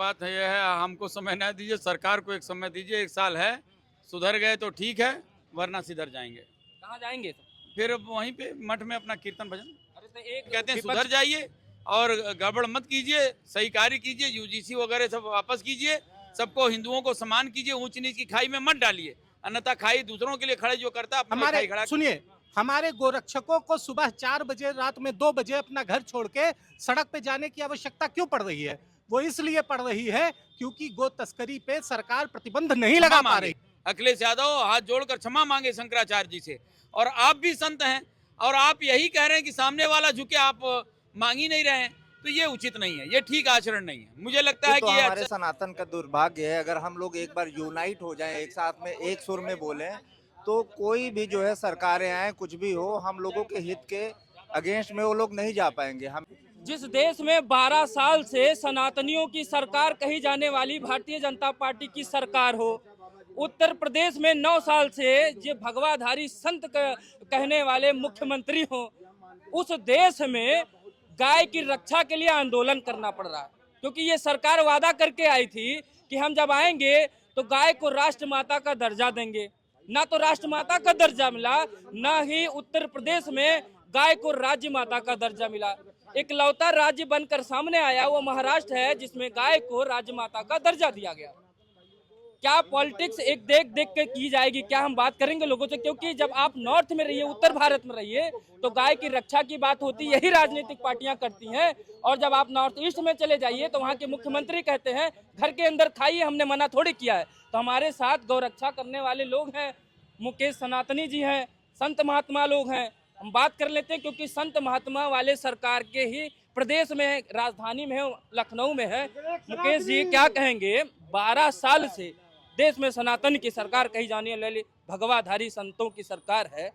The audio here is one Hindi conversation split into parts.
बात है, यह है हमको समय न दीजिए, सरकार को एक समय दीजिए, 1 साल है, सुधर गए तो ठीक है, वरना सिधर जाएंगे। कहाँ जाएंगे? फिर अब वहीं पे मठ में अपना कीर्तन भजन अरे तो एक कहते हैं, विपक्ष सुधर जाइए और गड़बड़ मत कीजिए, सही कार्य कीजिए, यूजीसी वगैरह सब वापस कीजिए, सबको हिंदुओं को समान कीजिए, ऊंच नीच की खाई में मत डालिए, अन्यथा खाई दूसरों के लिए खड़े जो करता है, अपनी खाई खड़ा सुनिए, हमारे गोरक्षकों को सुबह 4 बजे, रात में 2 बजे अपना घर छोड़ के सड़क पे जाने की आवश्यकता क्यों पड़ रही है? वो इसलिए पड़ रही है क्योंकि गो तस्करी पे सरकार प्रतिबंध नहीं क्षमा लगा पा मांगे। रही। अखिलेश यादव हाथ जोड़कर क्षमा मांगे शंकराचार्य जी से, और आप भी संत हैं और आप यही कह रहे हैं कि सामने वाला झुके, आप मांग ही नहीं रहे हैं, तो ये उचित नहीं है, ये ठीक आचरण नहीं है। मुझे लगता ये है तो कि ये हमारे अच्छा सनातन का दुर्भाग्य है। अगर हम लोग एक बार यूनाइट हो जाएं, एक साथ में एक सुर में बोलें, तो कोई भी जो है सरकारें आए, कुछ भी हो, हम लोगों के हित के अगेंस्ट में वो लोग नहीं जा पाएंगे। हम जिस देश में 12 साल से सनातनियों की सरकार कही जाने वाली भारतीय जनता पार्टी की सरकार हो, उत्तर प्रदेश में 9 साल से ये भगवाधारी संत कहने वाले मुख्यमंत्री हो, उस देश में गाय की रक्षा के लिए आंदोलन करना पड़ रहा है। क्योंकि ये सरकार वादा करके आई थी कि हम जब आएंगे तो गाय को राष्ट्रमाता का दर्जा देंगे। ना तो राष्ट्रमाता का दर्जा मिला, ना ही उत्तर प्रदेश में गाय को राज्य माता का दर्जा मिला। इकलौता राज्य बनकर सामने आया वो महाराष्ट्र है, जिसमें गाय को राज्य माता का दर्जा दिया गया। क्या पॉलिटिक्स एक देख देख के की जाएगी? क्या हम बात करेंगे लोगों से? क्योंकि जब आप नॉर्थ में रहिए, उत्तर भारत में रहिए, तो गाय की रक्षा की बात होती यही राजनीतिक पार्टियां करती हैं। और जब आप नॉर्थ ईस्ट में चले जाइए तो वहाँ के मुख्यमंत्री कहते हैं घर के अंदर खाइए, हमने मना थोड़ी किया है। तो हमारे साथ गौरक्षा करने वाले लोग हैं, मुकेश सनातनी जी हैं, संत महात्मा लोग हैं। हम बात कर लेते हैं, क्योंकि संत महात्मा वाले सरकार के ही प्रदेश में है, राजधानी में है, लखनऊ में है। मुकेश जी क्या कहेंगे? 12 साल से देश में सनातन की सरकार कही जाने वाली भगवाधारी संतों की सरकार है,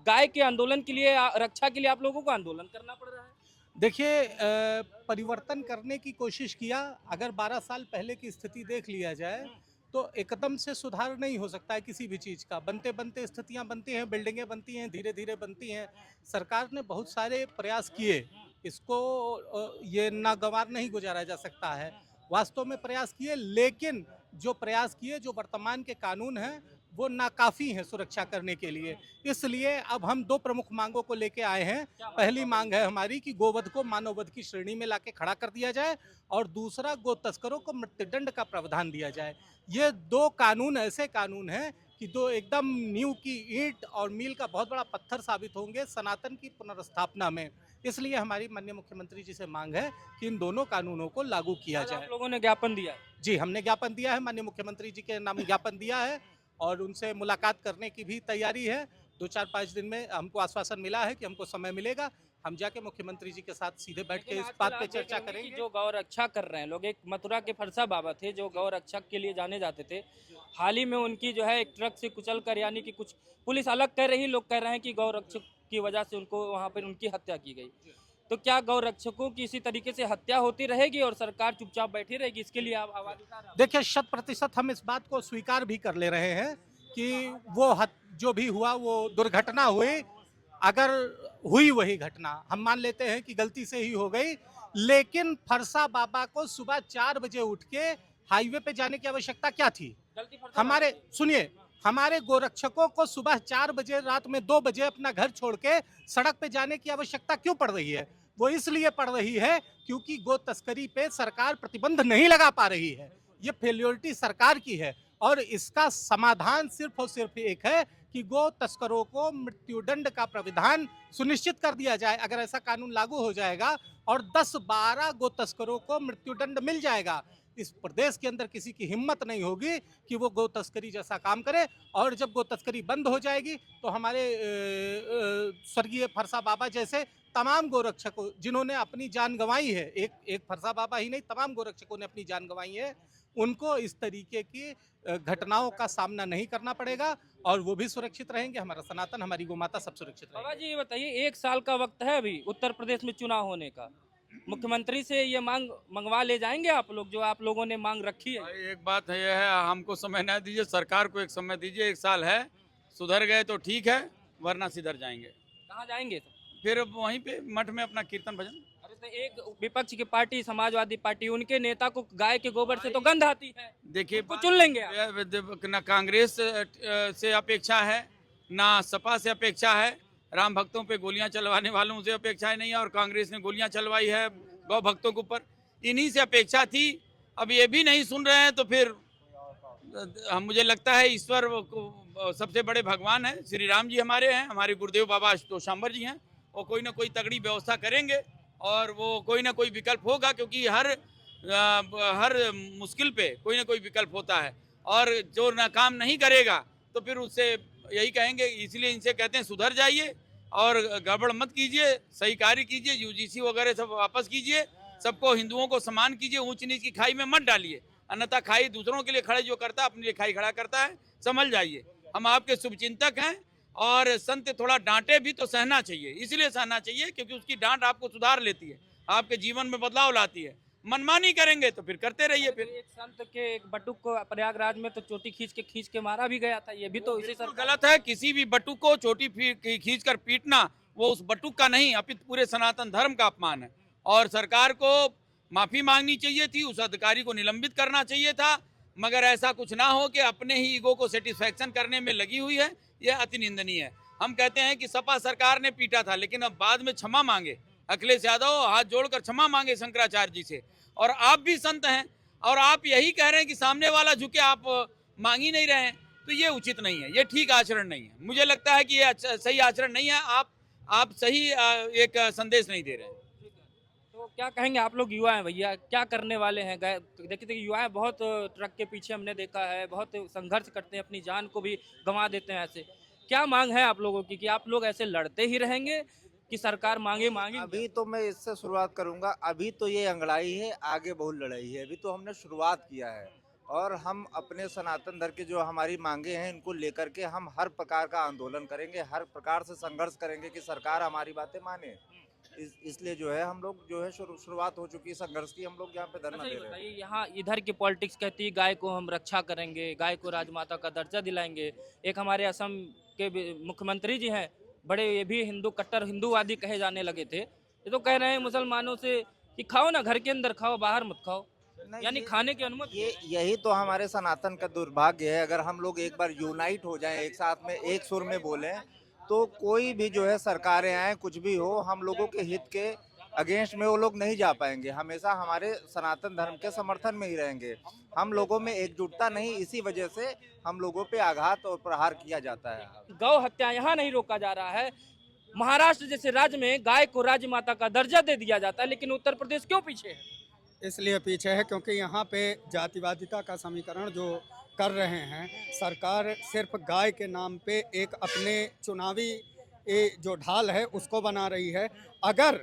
गाय के आंदोलन के लिए, रक्षा के लिए आप लोगों को आंदोलन करना पड़ रहा है। देखिए, परिवर्तन करने की कोशिश किया। अगर 12 साल पहले की स्थिति देख लिया जाए तो एकदम से सुधार नहीं हो सकता है किसी भी चीज़ का। बनते बनते स्थितियां बनती हैं, बिल्डिंगें बनती हैं, धीरे धीरे बनती हैं। सरकार ने बहुत सारे प्रयास किए, इसको ये नागवार नहीं गुजारा जा सकता है। वास्तव में प्रयास किए, लेकिन जो प्रयास किए, जो वर्तमान के कानून हैं, वो नाकाफ़ी हैं सुरक्षा करने के लिए। इसलिए अब हम 2 प्रमुख मांगों को लेके आए हैं। पहली मांग है हमारी कि गोवध को मानववध की श्रेणी में लाके खड़ा कर दिया जाए, और दूसरा, गो तस्करों को मृत्युदंड का प्रावधान दिया जाए। ये 2 कानून ऐसे कानून हैं कि 2 एकदम नींव की ईंट और मील का बहुत बड़ा पत्थर साबित होंगे सनातन की पुनर्स्थापना में। इसलिए हमारी माननीय मुख्यमंत्री जी से मांग है कि इन दोनों कानूनों को लागू किया जाए। आप लोगों ने ज्ञापन दिया? जी, हमने ज्ञापन दिया है, माननीय मुख्यमंत्री जी के नाम ज्ञापन दिया है, और उनसे मुलाकात करने की भी तैयारी है। 2-4-5 दिन में हमको आश्वासन मिला है कि हमको समय मिलेगा, हम जाके मुख्यमंत्री जी के साथ सीधे बैठ के इस बात पे चर्चा करेंगे। जो गौ रक्षा कर रहे हैं लोग, एक मथुरा के फरसा बाबा थे जो गौ रक्षक के लिए जाने जाते थे। हाल ही में उनकी जो है एक ट्रक से कुचल कर, यानी कि कुछ पुलिस अलग कह रही, लोग कह रहे हैं कि गौ रक्षक की वजह से उनको वहाँ पर उनकी हत्या की गई। तो क्या गौ रक्षकों की इसी तरीके से हत्या होती रहेगी और सरकार चुपचाप बैठी रहेगी? इसके लिए आप आवाज उठा रहे हैं? देखिए, 100% हम इस बात को स्वीकार भी कर ले रहे हैं कि वो जो भी हुआ वो दुर्घटना हुई। अगर हुई वही घटना, हम मान लेते हैं कि गलती से ही हो गई, लेकिन फरसा बाबा को सुबह 4 बजे उठ के हाईवे पे जाने की आवश्यकता क्या थी? हमारे सुनिए, हमारे गोरक्षकों को सुबह 4 बजे, रात में 2 बजे अपना घर छोड़ के सड़क पे जाने की आवश्यकता क्यों पड़ रही है? वो इसलिए पड़ रही है क्योंकि गो तस्करी पे सरकार प्रतिबंध नहीं लगा पा रही है। ये फेल्योरिटी सरकार की है, और इसका समाधान सिर्फ और सिर्फ एक है कि गो तस्करों को मृत्युदंड का प्राविधान सुनिश्चित कर दिया जाए। अगर ऐसा कानून लागू हो जाएगा और 10-12 गो तस्करों को मृत्युदंड मिल जाएगा, इस प्रदेश के अंदर किसी की हिम्मत नहीं होगी कि वो गो तस्करी जैसा काम करे। और जब गो तस्करी बंद हो जाएगी तो हमारे स्वर्गीय फरसा बाबा जैसे तमाम गोरक्षकों जिन्होंने अपनी जान गंवाई है, एक फरसा बाबा ही नहीं, तमाम गोरक्षकों ने अपनी जान गंवाई है, उनको इस तरीके की घटनाओं का सामना नहीं करना पड़ेगा, और वो भी सुरक्षित रहेंगे। हमारा सनातन, हमारी गोमाता सब सुरक्षित रहेंगे। बाबा जी ये बताइए, 1 साल का वक्त है अभी उत्तर प्रदेश में चुनाव होने का, मुख्यमंत्री से ये मांग मंगवा ले जाएंगे आप लोग, जो आप लोगों ने मांग रखी है? भाई, एक बात है, यह है हमको समय न दीजिए, सरकार को एक समय दीजिए, 1 साल है, सुधर गए तो ठीक है, वरना सिधर जाएंगे। कहाँ जाएंगे? फिर अब वहीं पे मठ में अपना कीर्तन भजन अरे हैं एक विपक्ष की पार्टी समाजवादी पार्टी, उनके नेता को गाय के गोबर से तो गंध आती है, देखिए उनको चुन लेंगे आप? ना कांग्रेस से अपेक्षा है, ना सपा से अपेक्षा है। राम भक्तों पे गोलियां चलवाने वालों से अपेक्षा नहीं है, और कांग्रेस ने गोलियां चलवाई है गौ भक्तों के ऊपर, इन्हीं से अपेक्षा थी। अब ये भी नहीं सुन रहे हैं तो फिर मुझे लगता है ईश्वर सबसे बड़े भगवान हैं, श्री राम जी हमारे हैं, हमारे गुरुदेव बाबा आशुतोषाम्बर जी हैं, वो कोई ना कोई तगड़ी व्यवस्था करेंगे और वो कोई ना कोई विकल्प होगा, क्योंकि हर मुश्किल पे कोई ना कोई विकल्प होता है, और जो ना काम नहीं करेगा तो फिर उससे यही कहेंगे। इसलिए इनसे कहते हैं सुधर जाइए और गड़बड़ मत कीजिए, सही कार्य कीजिए, यूजीसी वगैरह सब वापस कीजिए, सबको हिंदुओं को समान कीजिए, ऊंच नीच की खाई में मत डालिए, अन्यथा खाई दूसरों के लिए खड़े जो करता है अपने लिए खाई खड़ा करता है, समझ जाइए। हम आपके शुभचिंतक हैं, और संत थोड़ा डांटे भी तो सहना चाहिए, इसलिए सहना चाहिए क्योंकि उसकी डांट आपको सुधार लेती है, आपके जीवन में बदलाव लाती है। मनमानी करेंगे तो फिर करते रहिए। फिर एक संत के एक बटुक को प्रयागराज में तो चोटी खींच के मारा भी गया था, ये भी तो इसी सरकार। गलत है, किसी भी बटुक को चोटी खींच कर पीटना वो उस बटुक का नहीं अपितु पूरे सनातन धर्म का अपमान है, और सरकार को माफी मांगनी चाहिए थी, उस अधिकारी को निलंबित करना चाहिए था, मगर ऐसा कुछ ना हो कि अपने ही ईगो को सेटिस्फैक्शन करने में लगी हुई है, यह अति निंदनीय है। हम कहते हैं कि सपा सरकार ने पीटा था, लेकिन अब बाद में क्षमा मांगे, अखिलेश यादव हाथ जोड़कर क्षमा मांगे शंकराचार्य जी से, और आप भी संत हैं और आप यही कह रहे हैं कि सामने वाला झुके, आप मांग ही नहीं रहे हैं, तो ये उचित नहीं है, ये ठीक आचरण नहीं है। मुझे लगता है कि ये सही आचरण नहीं है, आप सही एक संदेश नहीं दे रहे हैं। तो क्या कहेंगे आप लोग युवा हैं भैया, क्या करने वाले हैं? देखिए युवा बहुत ट्रक के पीछे हमने देखा है, बहुत संघर्ष करते हैं, अपनी जान को भी गंवा देते हैं। ऐसे क्या मांग है आप लोगों की कि आप लोग ऐसे लड़ते ही रहेंगे कि सरकार मांगे? अभी तो मैं इससे शुरुआत करूंगा। अभी तो ये अंगड़ाई है, आगे बहुत लड़ाई है। अभी तो हमने शुरुआत किया है, और हम अपने सनातन धर्म के जो हमारी मांगे हैं इनको लेकर के हम हर प्रकार का आंदोलन करेंगे, हर प्रकार से संघर्ष करेंगे कि सरकार हमारी बातें माने। इसलिए जो है हम लोग जो है शुरुआत हो चुकी है संघर्ष की, हम लोग यहाँ पे धरना दे रहे हैं। यहाँ इधर की पॉलिटिक्स कहती है गाय को हम रक्षा करेंगे, गाय को राजमाता का दर्जा दिलाएंगे। एक हमारे असम के मुख्यमंत्री जी हैं, बड़े ये भी कट्टर हिंदूवादी कहे जाने लगे थे, ये तो कह रहे हैं मुसलमानों से कि खाओ ना, घर के अंदर खाओ, बाहर मत खाओ, यानी खाने की अनुमति। यही तो हमारे सनातन का दुर्भाग्य है। अगर हम लोग एक बार यूनाइट हो जाएं, एक साथ में एक सुर में बोलें, तो कोई भी जो है सरकारें आए कुछ भी हो, हम लोगों के हित के अगेंस्ट में वो लोग नहीं जा पाएंगे। हमेशा हमारे सनातन धर्म के समर्थन में ही रहेंगे। हम लोगों में एकजुटता नहीं, इसी वजह से हम लोगों पे आघात और प्रहार किया जाता है। गौ हत्या यहाँ नहीं रोका जा रहा है। महाराष्ट्र जैसे राज्य में गाय को राजमाता का दर्जा दे दिया जाता है, लेकिन उत्तर प्रदेश क्यों पीछे है? इसलिए पीछे है क्योंकि यहाँ पे जातिवादिता का समीकरण जो कर रहे हैं, सरकार सिर्फ गाय के नाम पे एक अपने चुनावी जो ढाल है उसको बना रही है। अगर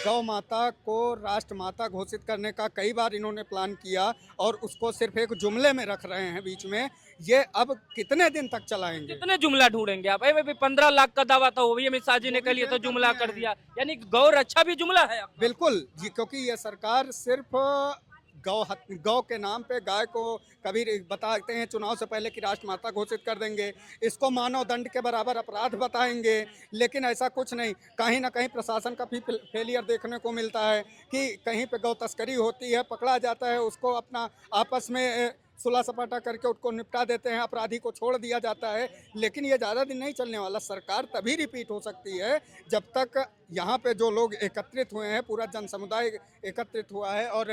गौ माता को राष्ट्र माता घोषित करने का कई बार इन्होंने प्लान किया और उसको सिर्फ एक जुमले में रख रहे हैं बीच में, ये अब कितने दिन तक चलाएंगे? कितने जुमला ढूंढेंगे आप? 15 लाख का दावा था, वो भी अमित शाह जी ने कह लिया तो जुमला कर दिया, यानी गौ रक्षा भी जुमला है आपका। बिल्कुल जी, क्योंकि ये सरकार सिर्फ गौ के नाम पे गाय को कभी बताते हैं चुनाव से पहले कि राष्ट्र माता घोषित कर देंगे, इसको मानव दंड के बराबर अपराध बताएंगे, लेकिन ऐसा कुछ नहीं। कहीं ना कहीं प्रशासन का भी फेलियर देखने को मिलता है कि कहीं पे गौ तस्करी होती है, पकड़ा जाता है, उसको अपना आपस में सुलह सपाटा करके उसको निपटा देते हैं, अपराधी को छोड़ दिया जाता है। लेकिन ये ज़्यादा दिन नहीं चलने वाला। सरकार तभी रिपीट हो सकती है जब तक यहाँ पे जो लोग एकत्रित हुए हैं, पूरा जन समुदाय एकत्रित हुआ है, और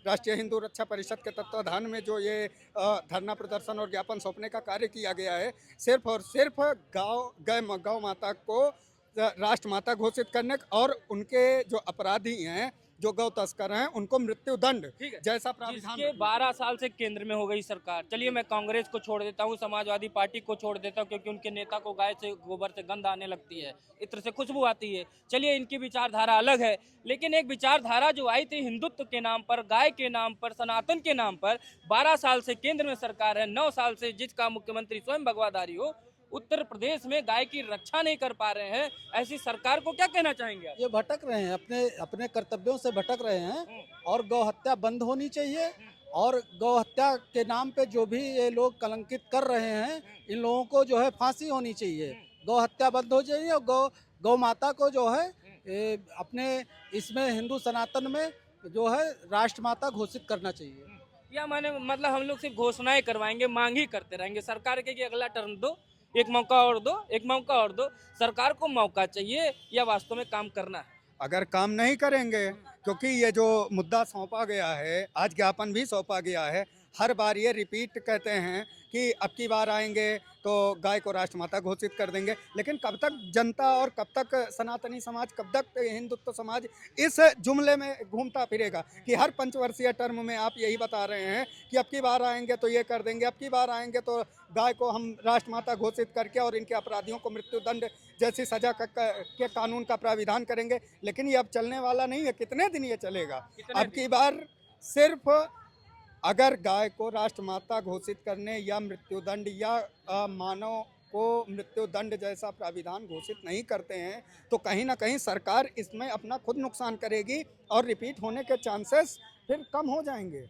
राष्ट्रीय हिंदू रक्षा परिषद के तत्वाधान में जो ये धरना प्रदर्शन और ज्ञापन सौंपने का कार्य किया गया है, सिर्फ और सिर्फ गौ माता को राष्ट्र माता घोषित करने और उनके जो अपराधी हैं, जो गौ तस्कर हैं, उनको मृत्यु दंड जैसा प्रावधान। 12 साल से केंद्र में हो गई सरकार। चलिए मैं कांग्रेस को छोड़ देता हूँ, समाजवादी पार्टी को छोड़ देता हूँ, क्योंकि उनके नेता को गाय से गोबर से गंध आने लगती है, इत्र से खुशबू आती है। चलिए इनकी विचारधारा अलग है, लेकिन एक विचारधारा जो आई थी हिंदुत्व के नाम पर, गाय के नाम पर, सनातन के नाम पर, 12 साल से केंद्र में सरकार है, 9 साल से जिसका मुख्यमंत्री स्वयं भगवाधारी हो, उत्तर प्रदेश में गाय की रक्षा नहीं कर पा रहे हैं, ऐसी सरकार को क्या कहना चाहेंगे आप? ये भटक रहे हैं, अपने कर्तव्यों से भटक रहे हैं, और गौ हत्या बंद होनी चाहिए। और गौ हत्या के नाम पे जो भी ये लोग कलंकित कर रहे हैं, इन लोगों को जो है फांसी होनी चाहिए। गौ हत्या बंद हो जाइए, और गौ माता को जो है अपने इसमें हिंदू सनातन में जो है राष्ट्रमाता घोषित करना चाहिए। या माने मतलब हम लोग सिर्फ घोषणाएं करवाएंगे, मांग ही करते रहेंगे सरकार के कि अगला टर्म दो, एक मौका और दो, एक मौका और दो। सरकार को मौका चाहिए या वास्तव में काम करना है? अगर काम नहीं करेंगे, क्योंकि ये जो मुद्दा सौंपा गया है, आज ज्ञापन भी सौंपा गया है, हर बार ये रिपीट कहते हैं कि अब की बार आएंगे तो गाय को राष्ट्रमाता घोषित कर देंगे, लेकिन कब तक जनता और कब तक सनातनी समाज, कब तक हिंदुत्व समाज इस जुमले में घूमता फिरेगा कि हर पंचवर्षीय टर्म में आप यही बता रहे हैं कि अब की बार आएंगे तो ये कर देंगे, अब की बार आएंगे तो गाय को हम राष्ट्रमाता घोषित करके और इनके अपराधियों को मृत्युदंड जैसी सजा के कानून का प्राविधान करेंगे। लेकिन ये अब चलने वाला नहीं है, कितने दिन ये चलेगा? अब की बार सिर्फ अगर गाय को राष्ट्रमाता घोषित करने या मृत्युदंड या मानव को मृत्युदंड जैसा प्राविधान घोषित नहीं करते हैं तो कहीं ना कहीं सरकार इसमें अपना खुद नुकसान करेगी और रिपीट होने के चांसेस फिर कम हो जाएंगे।